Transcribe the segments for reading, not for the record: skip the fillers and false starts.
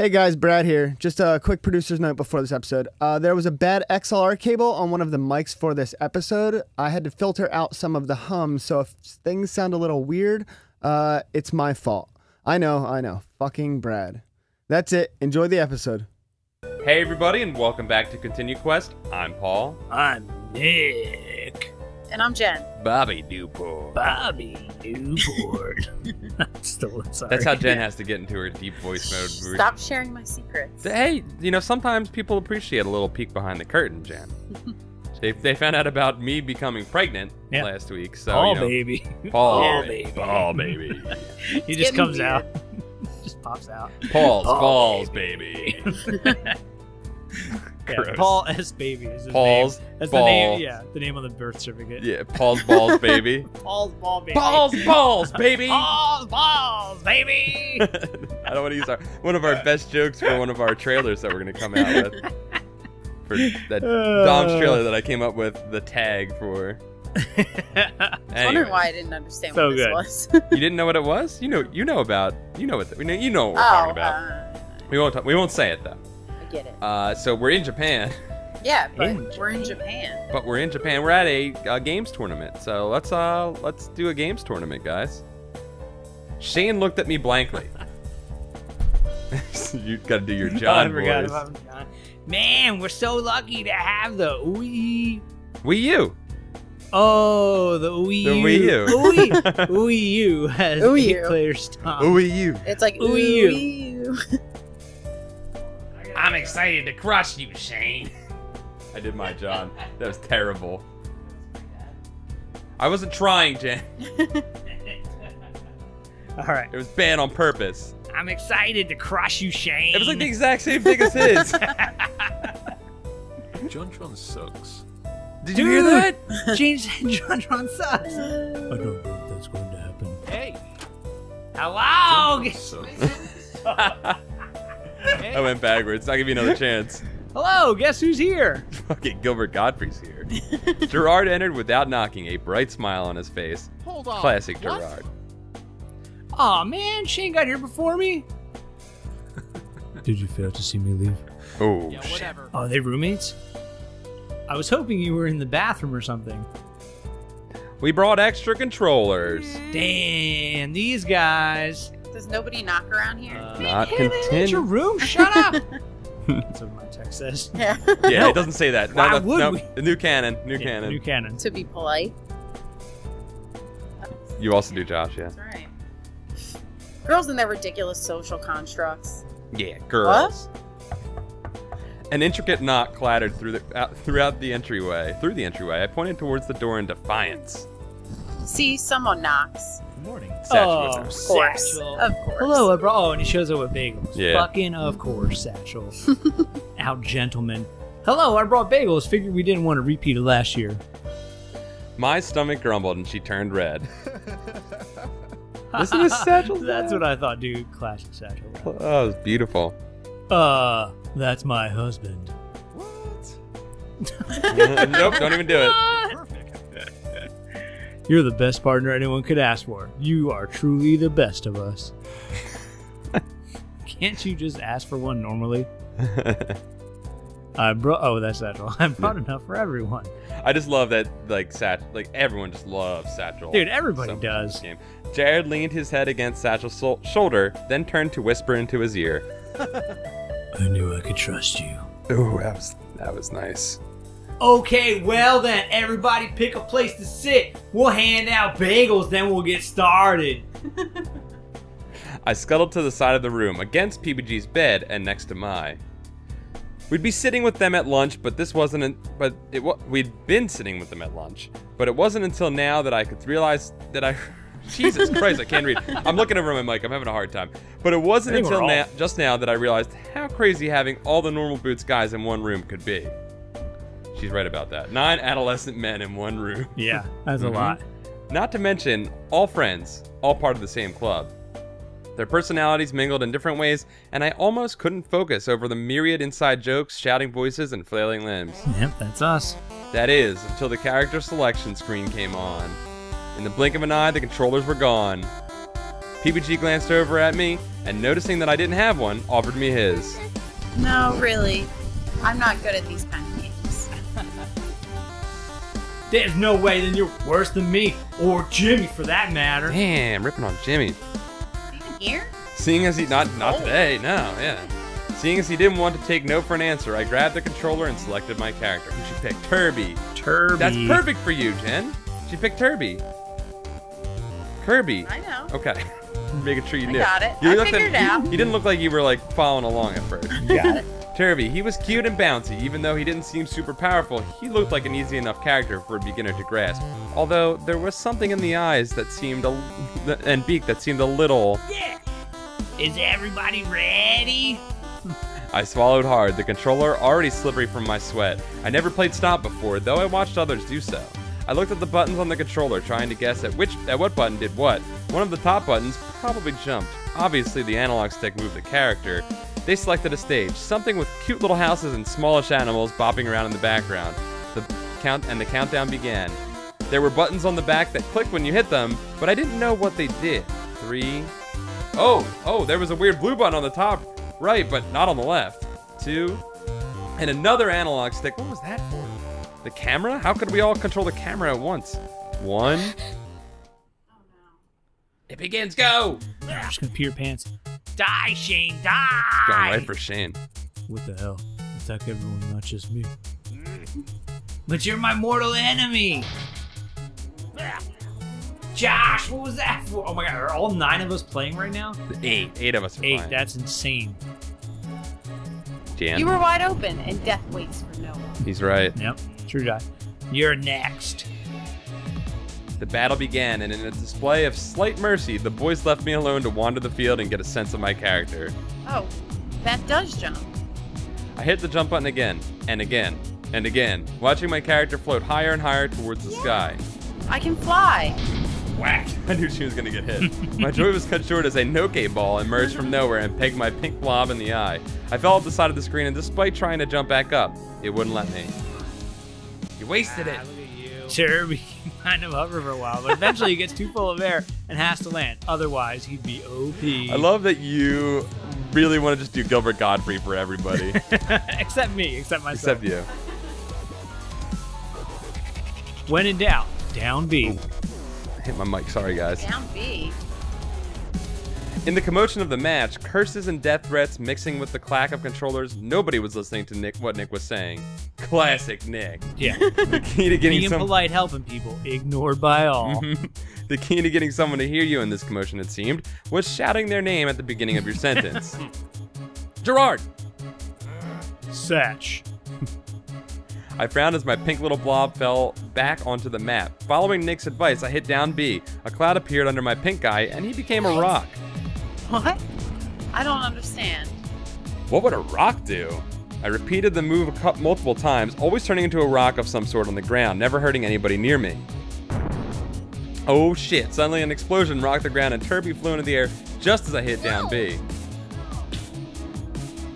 Hey guys, Brad here. Just a quick producer's note before this episode. There was a bad XLR cable on one of the mics for this episode. I had to filter out some of the hums, so if things sound a little weird, it's my fault. I know. Fucking Brad. That's it. Enjoy the episode. Hey everybody, and welcome back to ContinueQuest. I'm Paul. I'm Nick. And I'm Jen. Bobby Newport. Sorry. That's how Jen has to get into her deep voice mode. Stop sharing my secrets. Hey, you know, sometimes people appreciate a little peek behind the curtain, Jen. They found out about me becoming pregnant last week, so Paul, you know, baby. Paul baby. He just comes out. Just pops out. Paul's balls, baby. Yeah, Paul S. Baby is his Paul's name. That's ball. the name. Yeah, the name on the birth certificate. Yeah, Paul's balls, baby. Paul's ball, baby. Paul's balls, baby. Paul's balls, baby. I don't want to use one of our best jokes for one of our trailers that we're going to come out with. For that Dom's trailer that I came up with the tag for. I was wondering why I didn't understand So what this good. was. You didn't know what it was? You know what we're talking about. We won't say it though. I get it. So we're in Japan. Yeah, but we're in Japan. But we're in Japan. We're at a games tournament. So let's do a games tournament, guys. Shane looked at me blankly. You got to do your John voice. John. Man, we're so lucky to have the Wii U. Oh, the Wii U. The Wii U. Wii U has Wii 8 U. player stop. Wii U. It's like Wii U. I'm excited to crush you, Shane. I did my John. That was terrible. I wasn't trying, Jen. All right. It was bad on purpose. I'm excited to crush you, Shane. It was like the exact same thing as his. John sucks. Did you hear that? James John sucks. I don't think that's going to happen. Hey. Hello. Sucks. I went backwards. I'll give you another chance. Hello. Guess who's here? Fucking Gilbert Gottfried's here. Gerard entered without knocking, a bright smile on his face. Hold on. Classic What? Gerard. Aw, man. Shane got here before me. Did you fail to see me leave? Oh, Yeah, shit. whatever. Oh, are they roommates? I was hoping you were in the bathroom or something. We brought extra controllers. Damn, these guys. Does nobody knock around here? Not Hey, man, it's your continue. room. Shut up. That's what my text says. Yeah. Yeah, it doesn't say that. Why would we? The new canon. New Yeah, canon. New canon. To be polite. You also do, Josh, yeah. That's right. Girls and their ridiculous social constructs. Yeah, girls. An intricate knock clattered throughout the entryway. Through the entryway, I pointed towards the door in defiance. See, someone knocks. Good morning. Satchel was there. Of course. Satchel. Of course. Hello, oh, and he shows up with bagels. Yeah. Fucking of course, Satchel. Out, gentlemen. Hello, I brought bagels. Figured we didn't want to repeat it last year. My stomach grumbled and she turned red. Listen to Satchel's That's laugh. what I thought, dude. Classic Satchel. Oh, it was beautiful. That's my husband. Nope, don't even do it. You're the best partner anyone could ask for. You are truly the best of us. Can't you just ask for one normally? That's Satchel. I brought enough for everyone. I just love that, like everyone just loves Satchel. Dude, everybody so much in does. this game. Jared leaned his head against Satchel's shoulder, then turned to whisper into his ear. I knew I could trust you. Ooh, that was nice. Okay, well then, everybody pick a place to sit. We'll hand out bagels, then we'll get started. I scuttled to the side of the room, against PBG's bed and next to my. We'd be sitting with them at lunch, but we'd been sitting with them at lunch. But it wasn't until now that I could realize that Jesus Christ, I can't read. I'm looking over my mic. I'm having a hard time. But it wasn't until just now that I realized how crazy having all the normal boots guys in one room could be. She's right about that. 9 adolescent men in one room. Yeah, that's a lot. Not to mention, all friends, all part of the same club. Their personalities mingled in different ways, and I almost couldn't focus over the myriad inside jokes, shouting voices, and flailing limbs. Yep, that's us. That is, until the character selection screen came on. In the blink of an eye, the controllers were gone. PBG glanced over at me, and noticing that I didn't have one, offered me his. No, really. I'm not good at these kind of games. There's no way that you're worse than me, or Jimmy for that matter. Damn, ripping on Jimmy. Even here? Seeing as he, not today, no, yeah. Seeing as he didn't want to take no for an answer, I grabbed the controller and selected my character, who she picked, Kirby. Turby. That's perfect for you, Jen. She picked Kirby. Kirby. I know. Okay. Making sure you knew. got it. You I looked figured it out. You didn't look like you were like following along at first. Got it. Turby, he was cute and bouncy. Even though he didn't seem super powerful, he looked like an easy enough character for a beginner to grasp. Although there was something in the eyes that seemed and beak that seemed a little. Yeah. Is everybody ready? I swallowed hard, the controller already slippery from my sweat. I never played Stomp before, though I watched others do so. I looked at the buttons on the controller, trying to guess at what button did what. One of the top buttons probably jumped. Obviously, the analog stick moved the character. They selected a stage, something with cute little houses and smallish animals bopping around in the background. The countdown began. There were buttons on the back that clicked when you hit them, but I didn't know what they did. 3. Oh, there was a weird blue button on the top right, but not on the left. 2. And another analog stick. What was that for? The camera? How could we all control the camera at once? 1. Oh no. It begins, go! I'm just gonna pee your pants. Die, Shane, die! Going right for Shane. What the hell? Attack everyone, not just me. But you're my mortal enemy! Josh, what was that for? Oh my god, are all 9 of us playing right now? 8 of us are 8, fine. that's insane. Jan, You were wide open, and death waits for no one. he's right. Yep, true die. You're next. The battle began, and in a display of slight mercy, the boys left me alone to wander the field and get a sense of my character. Oh, that does jump. I hit the jump button again, and again, and again, watching my character float higher and higher towards the sky. I can fly. Whack! I knew she was gonna get hit. My joy was cut short as a Noke ball emerged from nowhere and pegged my pink blob in the eye. I fell off the side of the screen, and despite trying to jump back up, it wouldn't let me. You wasted it. Turby can kind of hover for a while, but eventually he gets too full of air and has to land. Otherwise, he'd be OP. I love that you really want to just do Gilbert Godfrey for everybody. Except me, except myself. Except you. When in doubt, down B. I hit my mic, sorry guys. Down B. In the commotion of the match, curses and death threats mixing with the clack of controllers, nobody was listening to what Nick was saying. Classic Nick. Yeah. The key to getting Being polite, helping people, ignored by all. The key to getting someone to hear you in this commotion, it seemed, was shouting their name at the beginning of your sentence. Gerard! Satch. I frowned as my pink little blob fell back onto the map. Following Nick's advice, I hit down B. A cloud appeared under my pink guy, and he became a rock. What? I don't understand. What would a rock do? I repeated the move multiple times, always turning into a rock of some sort on the ground, never hurting anybody near me. Oh shit, suddenly an explosion rocked the ground and Turby flew into the air just as I hit down B.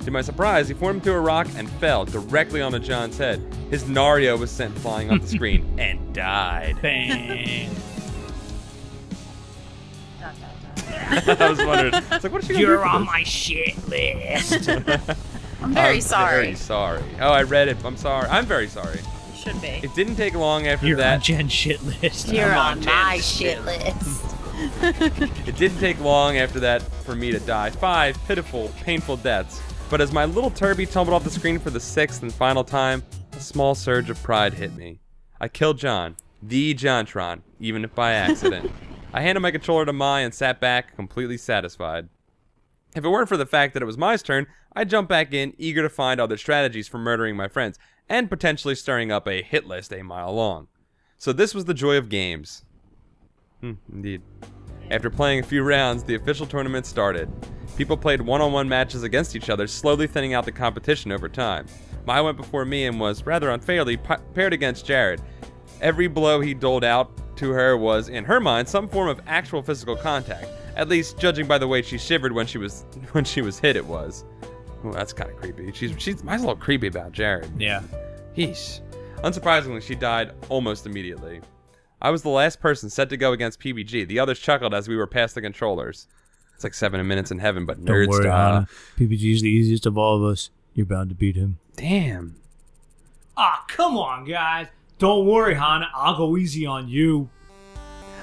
To my surprise, he formed into a rock and fell directly onto John's head. His Nario was sent flying off the screen and died. Bang. I was wondering, it's like, what is she gonna do You're for on this? my shit list. I'm very sorry. Very sorry. Oh, I read it. I'm sorry. I'm very sorry. You should be. It didn't take long after You're on that. Jen's shit list. You're I'm on my Jen's shit list. It didn't take long after that for me to die. 5 pitiful, painful deaths. But as my little Turby tumbled off the screen for the 6th and final time, a small surge of pride hit me. I killed John, the Jontron, even if by accident. I handed my controller to Mai and sat back, completely satisfied. If it weren't for the fact that it was Mai's turn, I'd jump back in, eager to find other strategies for murdering my friends, and potentially stirring up a hit list a mile long. So this was the joy of games. Indeed. After playing a few rounds, the official tournament started. People played one-on-one matches against each other, slowly thinning out the competition over time. Mai went before me and was, rather unfairly, paired against Jared. Every blow he doled out to her was, in her mind, some form of actual physical contact. At least, judging by the way she shivered when she was hit, it was. Oh, that's kind of creepy. Mai's a little creepy about Jared. Yeah. Yeesh. Unsurprisingly, she died almost immediately. I was the last person set to go against PBG. The others chuckled as we were past the controllers. It's like 7 minutes in heaven, but Don't nerd worry, style. Hannah. PBG's the easiest of all of us. You're bound to beat him. Damn. Ah, come on, guys. Don't worry, Hana. I'll go easy on you.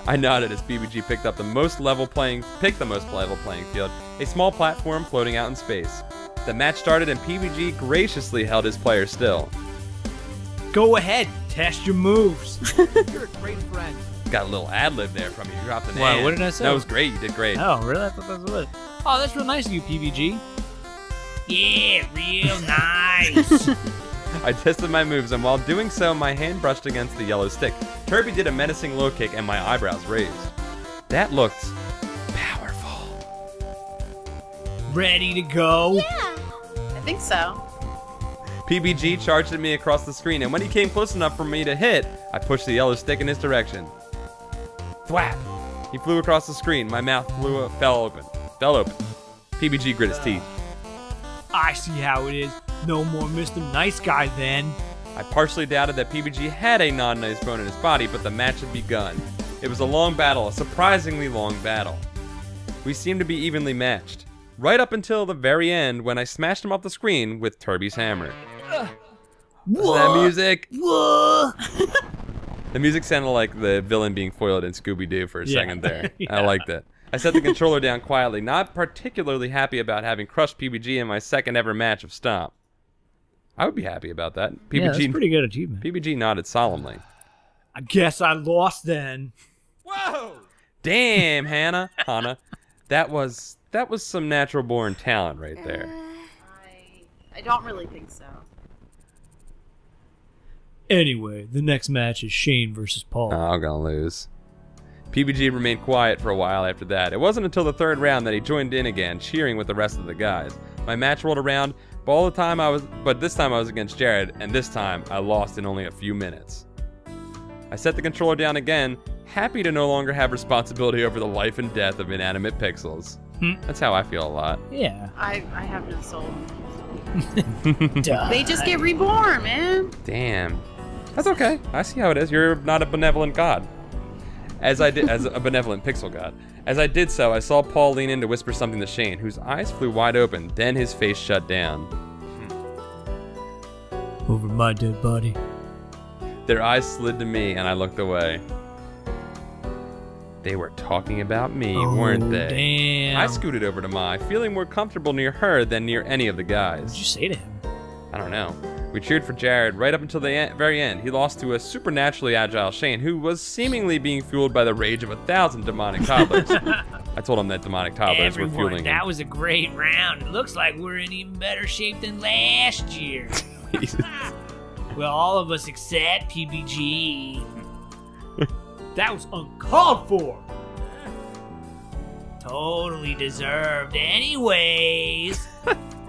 I nodded as PBG picked the most level playing field, a small platform floating out in space. The match started and PBG graciously held his player still. Go ahead. Test your moves. You're a great friend. Got a little ad-lib there from you. You dropped an Wow, ad. what did I say? That was great. You did great. Oh, really? I thought that was it. Oh, that's real nice of you, PBG. Yeah, real nice. I tested my moves, and while doing so, my hand brushed against the yellow stick. Kirby did a menacing low kick, and my eyebrows raised. That looked powerful. Ready to go? Yeah, I think so. PBG charged at me across the screen, and when he came close enough for me to hit, I pushed the yellow stick in his direction. Thwap! He flew across the screen. My mouth fell open. PBG grit his teeth. I see how it is. No more Mr. Nice Guy then. I partially doubted that PBG had a non-nice bone in his body, but the match had begun. It was a long battle, a surprisingly long battle. We seemed to be evenly matched. Right up until the very end when I smashed him off the screen with Kirby's hammer. Listen to that music? The music sounded like the villain being foiled in Scooby-Doo for a second there. Yeah. I liked it. I set the controller down quietly, not particularly happy about having crushed PBG in my second ever match of Stomp. I would be happy about that. Yeah, that's a pretty good achievement. PBG nodded solemnly. I guess I lost then. Whoa! Damn, Hannah. That was some natural born talent right there. I don't really think so. Anyway, the next match is Shane versus Paul. I'm gonna lose. PBG remained quiet for a while after that. It wasn't until the third round that he joined in again, cheering with the rest of the guys. My match rolled around, but this time I was against Jared, and this time I lost in only a few minutes. I set the controller down again, happy to no longer have responsibility over the life and death of inanimate pixels. That's how I feel a lot. Yeah. I have no soul. Duh. They just get reborn, man. Damn. That's okay. I see how it is. You're not a benevolent god. As a benevolent pixel god. As I did so, I saw Paul lean in to whisper something to Shane, whose eyes flew wide open, then his face shut down. Over my dead body. Their eyes slid to me, and I looked away. They were talking about me, weren't they? Damn. I scooted over to Mai, feeling more comfortable near her than near any of the guys. What did you say to him? I don't know. We cheered for Jared right up until the very end. He lost to a supernaturally agile Shane, who was seemingly being fueled by the rage of 1,000 demonic toddlers. I told him that demonic toddlers were fueling him. That was a great round. It looks like we're in even better shape than last year. Well, all of us except PBG. That was uncalled for. Totally deserved anyways.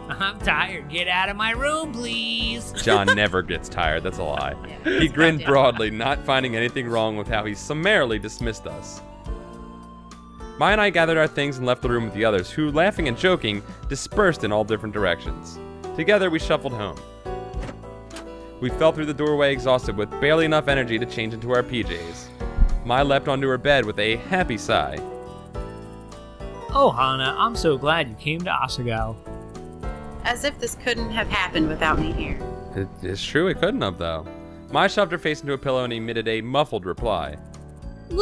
I'm tired. Get out of my room, please. John never gets tired. That's a lie. Yeah, He grinned goddamn broadly, not finding anything wrong with how he summarily dismissed us. Mai and I gathered our things and left the room with the others, who, laughing and joking, dispersed in all different directions. Together, we shuffled home. We fell through the doorway exhausted with barely enough energy to change into our PJs. Mai leapt onto her bed with a happy sigh. Oh, Hana, I'm so glad you came to Asagao. As if this couldn't have happened without me here. It's true, it couldn't have, though. Mai shoved her face into a pillow and emitted a muffled reply. It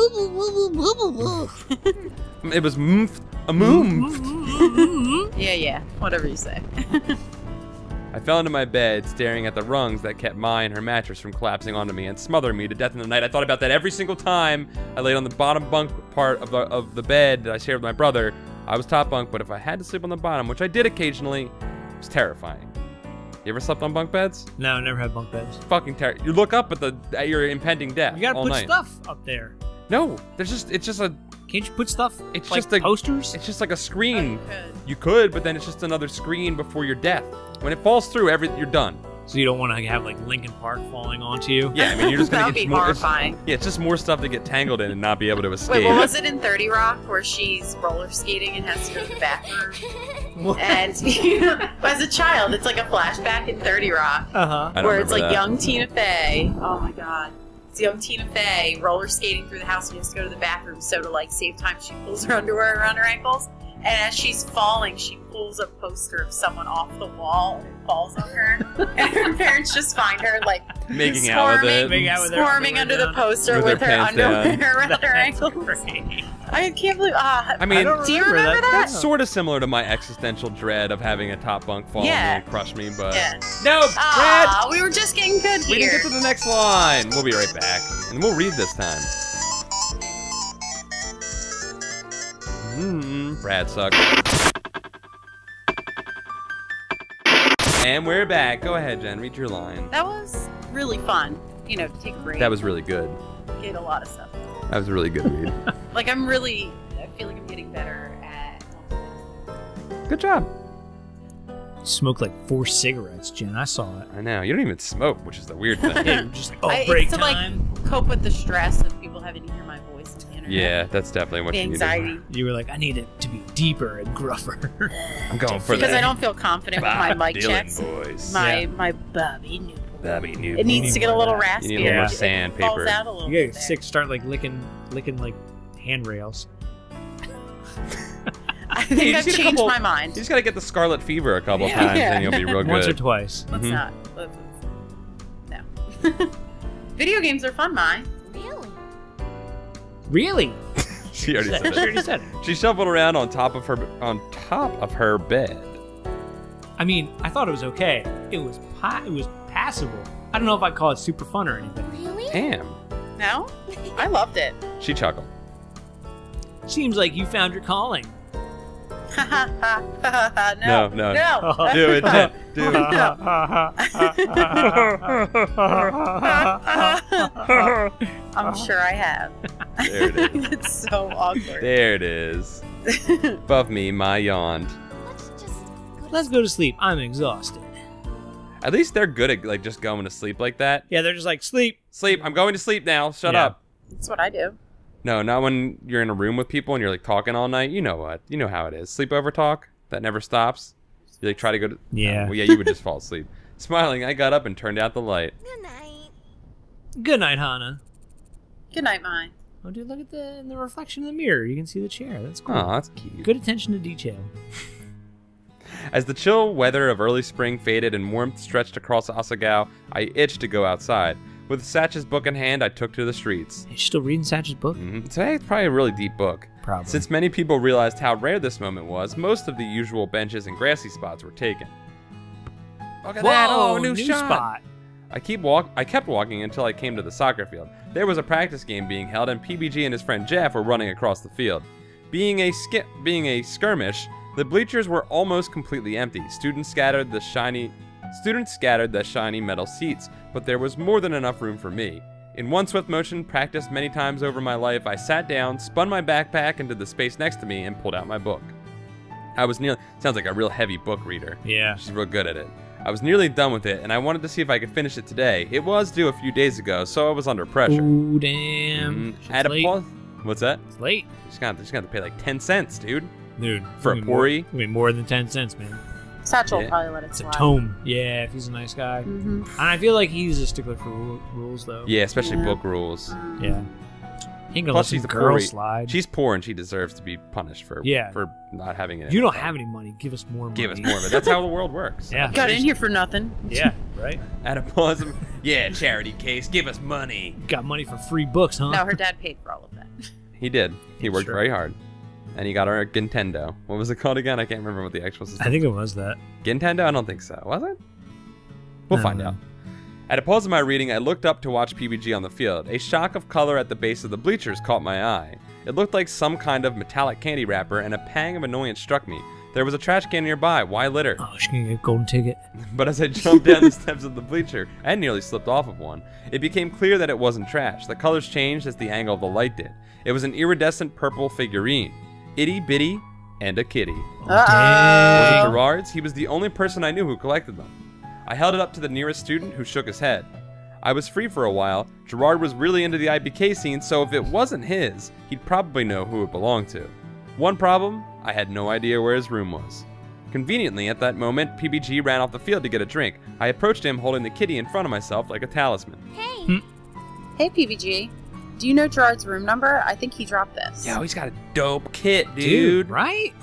was a moom. Yeah, whatever you say. I fell into my bed, staring at the rungs that kept Mai and her mattress from collapsing onto me and smothering me to death in the night. I thought about that every single time I laid on the bottom bunk part of the bed that I shared with my brother. I was top bunk, but if I had to sleep on the bottom, which I did occasionally, it was terrifying. You ever slept on bunk beds? No, I never had bunk beds. Fucking terrible. You look up at your impending death You gotta all put night. stuff up there. No, it's just a Can't you put stuff? It's like just a- posters. It's just like a screen. Oh, you could. You could, but then it's just another screen before your death. When it falls through, you're done. So you don't want to have like Linkin Park falling onto you. Yeah, I mean, you're just gonna That would get be more. horrifying. Yeah, it's just more stuff to get tangled in and not be able to escape. Wait, what was it in 30 Rock where she's roller skating and has to go to the bathroom? And as a child, it's like a flashback in 30 Rock Uh huh. I don't where it's remember like that. young Tina Fey. Oh my god. It's young Tina Fey roller skating through the house and she has to go to the bathroom. So to like save time, she pulls her underwear around her ankles. And as she's falling, she pulls a poster of someone off the wall and it falls on her. And her parents just find her like Making out with it. Squirming under the poster with her underwear around her ankles. Great. I can't believe. I mean, do you remember that? That's sort of similar to my existential dread of having a top bunk fall on me and crush me, but no, Brad. We were just getting good here. We didn't get to the next line. We'll be right back, and we'll read this time. Brad sucks. And we're back. Go ahead, Jen. Read your line. That was really fun. You know, to take a break. That was really good. Get a lot of stuff. That was a really good read. Like I feel like I'm getting better at. Good job. You smoked like 4 cigarettes, Jen. I saw it. I know. You don't even smoke, which is the weird thing. Yeah, you're just like, break it's to time. Like cope with the stress of people having to hear my voice on the internet. Yeah, that's definitely what the you need. anxiety. You were like, I need it to be deeper and gruffer. I'm going for that. Because I don't feel confident with my mic Dylan checks. Voice. My Bobby Newport. Bobby Newport. It needs to get a little raspy. You need a little more It sandpaper. falls out a little You bit get sick, start like licking like handrails. I think I've changed my mind. You just gotta get the scarlet fever a couple times, and you'll be real good. Once or twice. Let's not. No. Video games are fun, Mai. Really? She already said She already it. said it. She shuffled around on top of her bed. I mean, I thought it was okay. It was passable. I don't know if I'd call it super fun or anything. Damn. No? I loved it. She chuckled. Seems like you found your calling. No. No. Do it, Jen. Do it. I'm sure I have. There it is. It's so awkward. There it is. Above me, Mai yawned. Let's go to sleep. I'm exhausted. At least they're good at like just going to sleep like that. Yeah, they're just like, sleep. Sleep. I'm going to sleep now. Shut Yeah. up. That's what I do. No, not when you're in a room with people and you're like talking all night. You know what? You know how it is. Sleepover talk that never stops. You like try to go to. Yeah. Well, yeah, you would just fall asleep. Smiling, I got up and turned out the light. Good night, Hana. Good night, Mai. Oh, dude, look at the reflection in the mirror. You can see the chair. That's cool. Aw, that's cute. Good attention to detail. As the chill weather of early spring faded and warmth stretched across Asagao, I itched to go outside. With Satch's book in hand, I took to the streets. Hey, you still reading Satch's book? Today, it's probably a really deep book. Probably. Since many people realized how rare this moment was, most of the usual benches and grassy spots were taken. Look at that! Oh, new shot! I kept walking until I came to the soccer field. There was a practice game being held, and PBG and his friend Jeff were running across the field. Being a skirmish, the bleachers were almost completely empty. Students scattered the shiny metal seats, but there was more than enough room for me. In one swift motion, practiced many times over my life, I sat down, spun my backpack into the space next to me, and pulled out my book. Sounds like a real heavy book reader. Yeah. She's real good at it. I was nearly done with it, and I wanted to see if I could finish it today. It was due a few days ago, so I was under pressure. Ooh, damn. At a pause. What's that? It's late. She's gonna have to pay like 10 cents, dude. Dude. For a Pori? I mean, more than 10 cents, man. Satchel will probably let it It's a slide. tome. Yeah, if he's a nice guy. And I feel like he's a stickler for rules, though. Yeah, especially book rules. Yeah. He ain't gonna Plus, let she's some a girl Pori. slide. She's poor and she deserves to be punished for not having it. You don't have any money. Give us more money. Give us more of it. That's how the world works. Yeah. Got in here for nothing. Yeah, right? At a pause. Yeah, charity case. Give us money. Got money for free books, huh? No, her dad paid for all of that. He did. He worked Sure. very hard. And he got her a Nintendo. What was it called again? I can't remember what the actual system. I think it was that. Nintendo? I don't think so. Was it? We'll I find don't out. know. At a pause in my reading, I looked up to watch PBG on the field. A shock of color at the base of the bleachers caught my eye. It looked like some kind of metallic candy wrapper, and a pang of annoyance struck me. There was a trash can nearby. Why litter? Oh, she's gonna get a golden ticket. But as I jumped down the steps of the bleacher, I nearly slipped off of one. It became clear that it wasn't trash. The colors changed as the angle of the light did. It was an iridescent purple figurine. Itty bitty and a kitty. Was it Gerard's? He was the only person I knew who collected them. I held it up to the nearest student, who shook his head. I was free for a while. Gerard was really into the IBK scene, so if it wasn't his, he'd probably know who it belonged to. One problem, I had no idea where his room was. Conveniently, at that moment, PBG ran off the field to get a drink. I approached him holding the kitty in front of myself like a talisman. Hey, PBG. Do you know Gerard's room number? I think he dropped this. Yo, he's got a dope kit, dude. Right?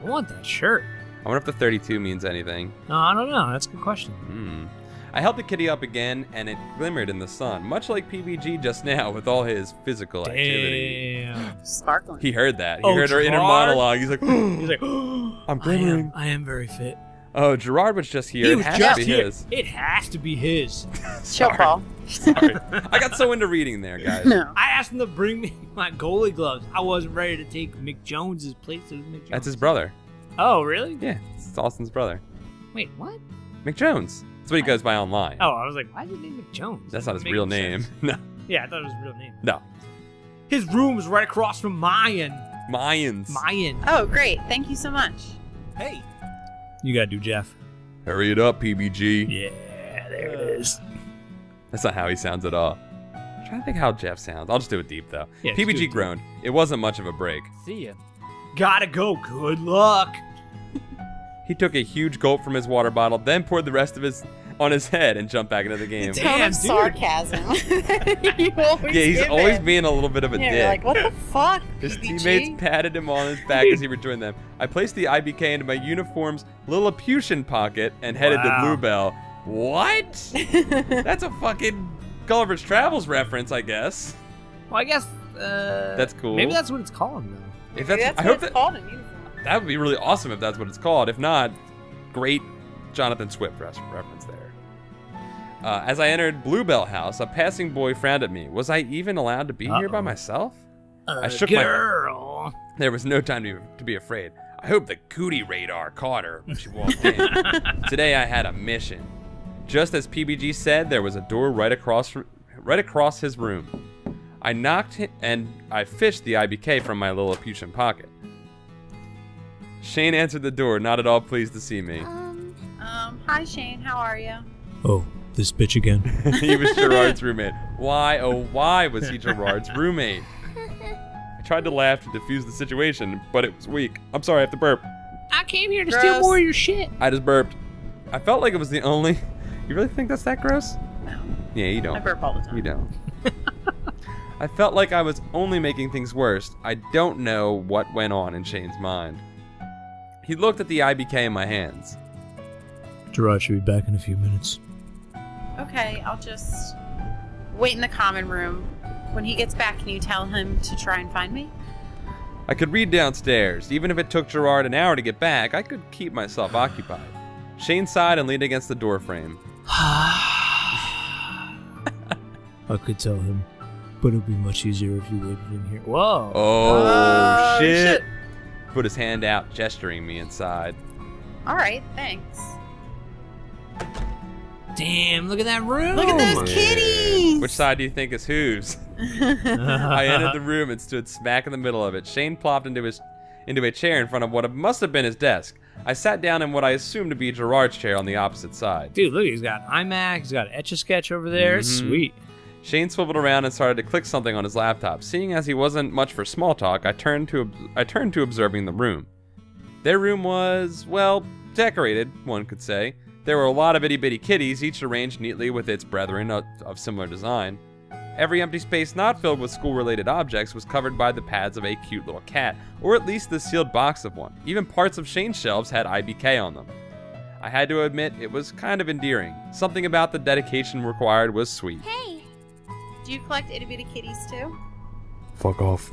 I want that shirt. I wonder if the 32 means anything. No, I don't know. That's a good question. I held the kitty up again, and it glimmered in the sun, much like PBG just now with all his physical activity. Damn. Sparkling. He heard that. He Oh, heard our inner Gerard? monologue. He's like, He's like, I'm glimmering. I am very fit. Oh, Gerard was just here. He It was has just to be here. his. It has to be his. Chill, Paul. Sorry. I got so into reading there, guys. No. I asked him to bring me my goalie gloves. I wasn't ready to take Mick Jones's place. It was Mick Jones. That's his brother. Oh, really? Yeah, it's Austin's brother. Wait, what? Mick Jones. That's what he goes by online. Oh, I was like, why is his name Mick Jones? That's not his Doesn't real make name. sense. No. Yeah, I thought it was his real name. No. His room is right across from mine. Mayans. Mayan. Oh, great. Thank you so much. Hey. You gotta do Jeff. Hurry it up, PBG. Yeah, there it is. That's not how he sounds at all. I'm trying to think how Jeff sounds. I'll just do it deep, though. Yeah, just do it PBG deep. groaned. It wasn't much of a break. See ya. Gotta go. Good luck. He took a huge gulp from his water bottle, then poured the rest of his on his head and jumped back into the game. Damn, Tone of dude. sarcasm. You always Yeah, he's give always it. being a little bit of a Yeah, dick. you're like, what the fuck, His PBG? teammates patted him on his back as he rejoined them. I placed the IBK into my uniform's Lilliputian pocket and headed to Wow. Bluebell. What? That's a fucking Gulliver's Travels reference, I guess. Well, I guess. That's cool. Maybe that's what it's called, though. If Maybe that's, that's I what hope it's that called in uniform. that would be really awesome if that's what it's called. If not, great Jonathan Swift reference there. As I entered Bluebell House, a passing boy frowned at me. Was I even allowed to be here by Uh-oh. myself? I shook my head. Girl. There was no time to be afraid. I hope the cootie radar caught her when she walked in. Today I had a mission. Just as PBG said, there was a door right across his room. I knocked and I fished the IBK from my Lilliputian pocket. Shane answered the door, not at all pleased to see me. Hi Shane, how are you? Oh, this bitch again. He was Gerard's roommate. Why, oh why was he Gerard's roommate? I tried to laugh to diffuse the situation, but it was weak. I'm sorry, I have to burp. I came here to Gross. steal more of your shit. I just burped. I felt like it was the only... You really think that's that gross? No. Yeah, you I don't. burp all the time. You don't. I felt like I was only making things worse. I don't know what went on in Shane's mind. He looked at the IBK in my hands. Gerard should be back in a few minutes. Okay, I'll just wait in the common room. When he gets back, can you tell him to try and find me? I could read downstairs. Even if it took Gerard an hour to get back, I could keep myself occupied. Shane sighed and leaned against the door frame. I could tell him, but it would be much easier if you waited in here. Whoa. Oh, shit. shit. Put his hand out, gesturing me inside. All right, thanks. Damn, look at that room. Look at those kitties. Which side do you think is whose? I entered the room and stood smack in the middle of it. Shane plopped into a chair in front of what must have been his desk. I sat down in what I assumed to be Gerard's chair on the opposite side. Dude, look, he's got iMac, he's got Etch-a-Sketch over there. Sweet. Shane swiveled around and started to click something on his laptop. Seeing as he wasn't much for small talk, I turned to observing the room. Their room was, well, decorated, one could say. There were a lot of itty-bitty kitties, each arranged neatly with its brethren of similar design. Every empty space not filled with school-related objects was covered by the pads of a cute little cat, or at least the sealed box of one. Even parts of Shane's shelves had IBK on them. I had to admit, it was kind of endearing. Something about the dedication required was sweet. Hey, do you collect itty bitty kitties too? Fuck off.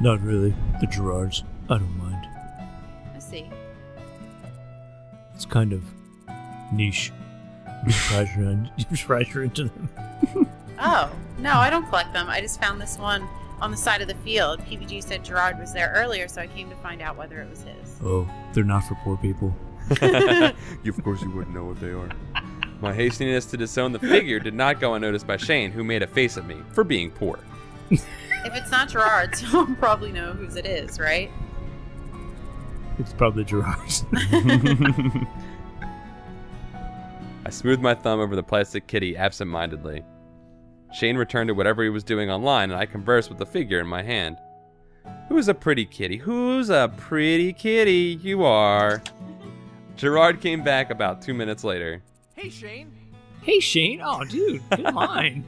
Not really. The Gerards. I don't mind. I see. It's kind of niche. You just rise into them. Oh, no, I don't collect them. I just found this one on the side of the field. PBG said Gerard was there earlier, so I came to find out whether it was his. Oh, they're not for poor people. Of course you wouldn't know what they are. My hastiness to disown the figure did not go unnoticed by Shane, who made a face at me for being poor. If it's not Gerard's, you'll probably know whose it is, right? It's probably Gerard's. I smoothed my thumb over the plastic kitty absent-mindedly. Shane returned to whatever he was doing online, and I conversed with the figure in my hand. Who's a pretty kitty? Who's a pretty kitty? You are. Gerard came back about 2 minutes later. Hey, Shane. Hey, Shane. Oh, dude. Good line.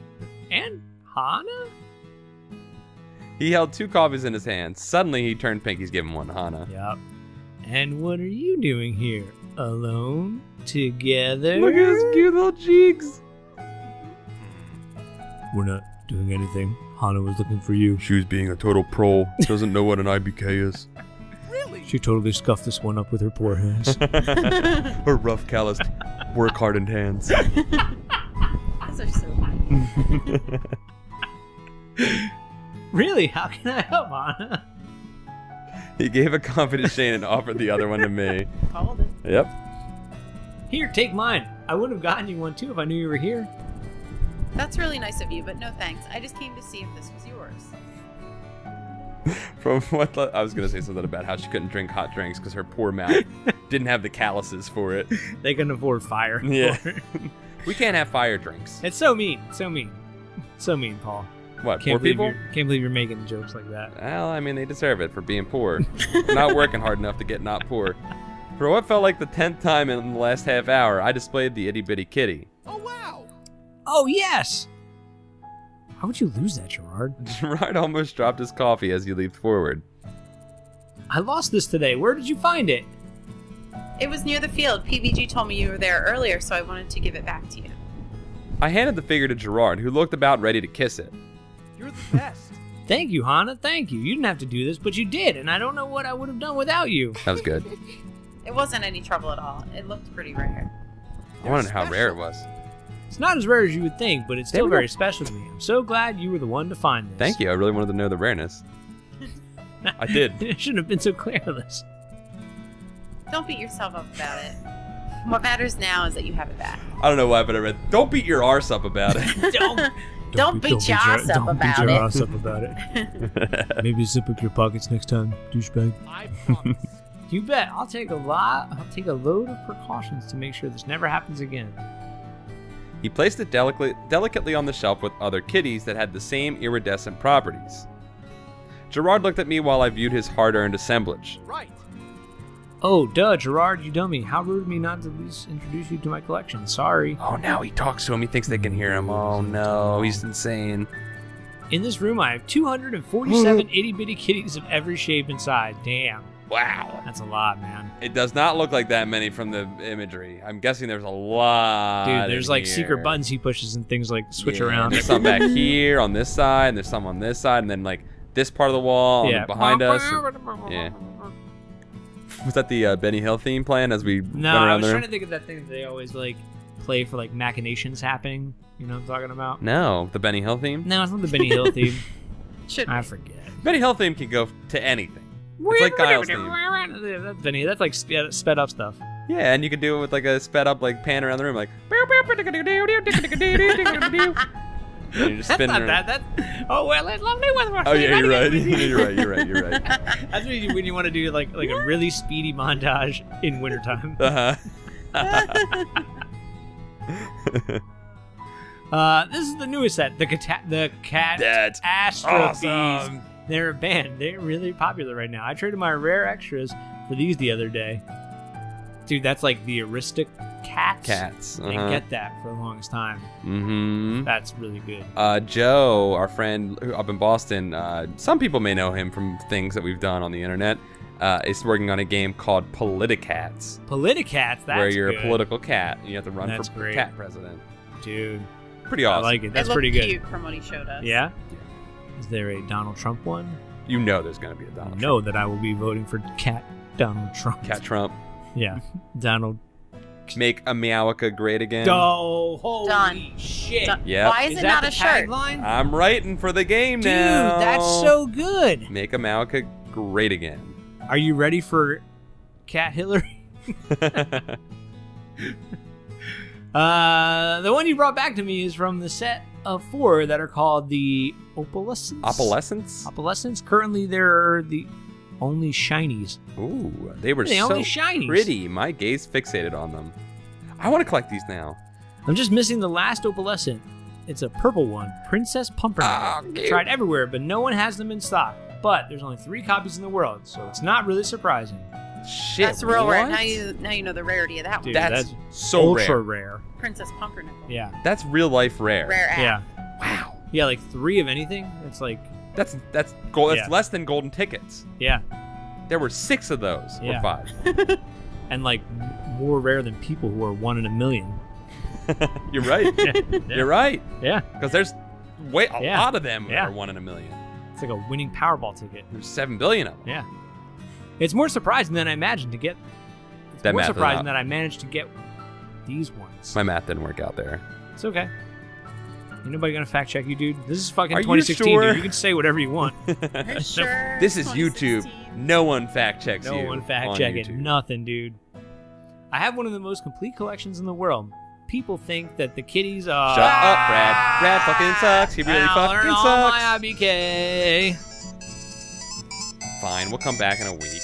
And Hana? He held 2 coffees in his hands. Suddenly, he turned pink. He's giving one to Hana. Yep. And what are you doing here? Alone? Together? Look at his cute little cheeks. We're not doing anything. Hana was looking for you. She was being a total pro. Doesn't know what an IBK is. She totally scuffed this one up with her poor hands. Her rough, calloused, work-hardened hands. Those are so funny. Really? How can I help, Hana? He gave a confident Shane and offered the other one to me. Called it. Yep. Here, take mine. I would have gotten you one too if I knew you were here. That's really nice of you, but no thanks. I just came to see if this was yours. From what I was gonna say something about how she couldn't drink hot drinks because her poor mouth didn't have the calluses for it. They can afford fire. Yeah. We can't have fire drinks. It's so mean. So mean. So mean, Paul. What, Can't poor people? Can't believe you're making jokes like that. Well, I mean, they deserve it for being poor. Not working hard enough to get not poor. For what felt like the 10th time in the last half hour, I displayed the itty-bitty kitty. Oh, yes! How would you lose that, Gerard? Gerard almost dropped his coffee as he leaped forward. I lost this today. Where did you find it? It was near the field. PBG told me you were there earlier, so I wanted to give it back to you. I handed the figure to Gerard, who looked about ready to kiss it. You're the best. Thank you, Hana. Thank you. You didn't have to do this, but you did, and I don't know what I would have done without you. That was good. It wasn't any trouble at all. It looked pretty rare. I want to know how rare it was. It's not as rare as you would think, but it's still very special to me. I'm so glad you were the one to find this. Thank you. I really wanted to know the rareness. I did. It shouldn't have been so careless. Don't beat yourself up about it. What matters now is that you have it back. I don't know why, but I read, don't beat your arse up about it. Don't beat your ass up Don't beat about your it. ass up about it. Maybe zip up your pockets next time, douchebag. I promise. You bet. I'll take a load of precautions to make sure this never happens again. He placed it delicately on the shelf with other kitties that had the same iridescent properties. Gerard looked at me while I viewed his hard-earned assemblage. Right. Oh, duh, Gerard, you dummy. How rude of me not to at least introduce you to my collection. Sorry. Oh, now he talks to him. He thinks they can hear him. Oh, no. He's insane. In this room, I have 247 itty-bitty kitties of every shape and size. Damn. Wow. That's a lot, man. It does not look like that many from the imagery. I'm guessing there's a lot. Dude, there's like here. secret buttons he pushes and things like switch around. There's some back here on this side, and there's some on this side, and then like this part of the wall and behind us. Yeah. Was that the Benny Hill theme playing as we No, went around I was there? trying to think of that thing that they always like play for like machinations happening. You know what I'm talking about? No, the Benny Hill theme? No, it's not the Benny Hill theme. Should I forget. Benny Hill theme can go to anything. It's like Kyle's theme. That's Benny. That's like sped up stuff. Yeah, and you could do it with like a sped up like pan around the room like and you're just That's spinning not around. that. Oh well, it's lovely weather. Oh yeah, you're right. You're right. That's when you want to do like a really speedy montage in wintertime. This is the newest set, the cat That's Astrophies. awesome. They're a band. They're really popular right now. I traded my rare extras for these the other day. Dude, that's like the Aristocats. Cats. I didn't get that for the longest time. Mm-hmm. That's really good. Joe, our friend up in Boston, some people may know him from things that we've done on the internet, is working on a game called Politicats. Politicats, that's where you're good. a political cat and you have to run That's for great. cat president. Dude, Pretty awesome. I like it. That's it pretty looked good. cute from what he showed us. Yeah? Is there a Donald Trump one? You know there's going to be a Donald I know that I will be voting for Donald Trump. Cat Trump. Yeah. Donald. Make America great again. Oh, holy Done. shit. Done. Yeah. Why is it that not the a shirt? tagline? I'm writing for the game Dude, now. that's so good. Make America great again. Are you ready for Cat Hillary? The one you brought back to me is from the set of 4 that are called the Opalescents. Opalescence? Opalescents. Currently, they're the only shinies. Ooh, they were They're the so only shinies. pretty. My gaze fixated on them. I want to collect these now. I'm just missing the last Opalescent. It's a purple one, Princess Pumpernickel. Oh, cute. Tried everywhere, but no one has them in stock. But there's only 3 copies in the world, so it's not really surprising. Shit, That's real rare. what? Now you know the rarity of that Dude, one. That's so ultra rare. rare. Princess Pumpernickel. Yeah. That's real life rare. Rare app. Yeah. Wow. Yeah, like 3 of anything. It's like That's gold. That's Yeah. less than golden tickets. yeah, There were 6 of those, Yeah. or 5. and like more rare than people who are 1 in a million. You're right. You're right. Yeah, Because there's a Yeah. lot of them that Yeah. are 1 in a million. it's like a winning Powerball ticket. There's 7 billion of them. Yeah, it's more surprising than I imagined to get. It's That more math is surprising out. that I managed to get these ones. My math didn't work out there. It's okay. Ain't nobody gonna fact check you, dude. This is fucking Are you 2016, sure? dude. You can say whatever you want. Are you sure? This is YouTube. 2016? No one fact checks No you. one fact on check it. YouTube. Nothing, dude. I have one of the most complete collections in the world. People think that the kitties are. Shut up, Brad. Brad fucking sucks. He really fucking all my sucks. IBK. Fine, we'll come back in a week.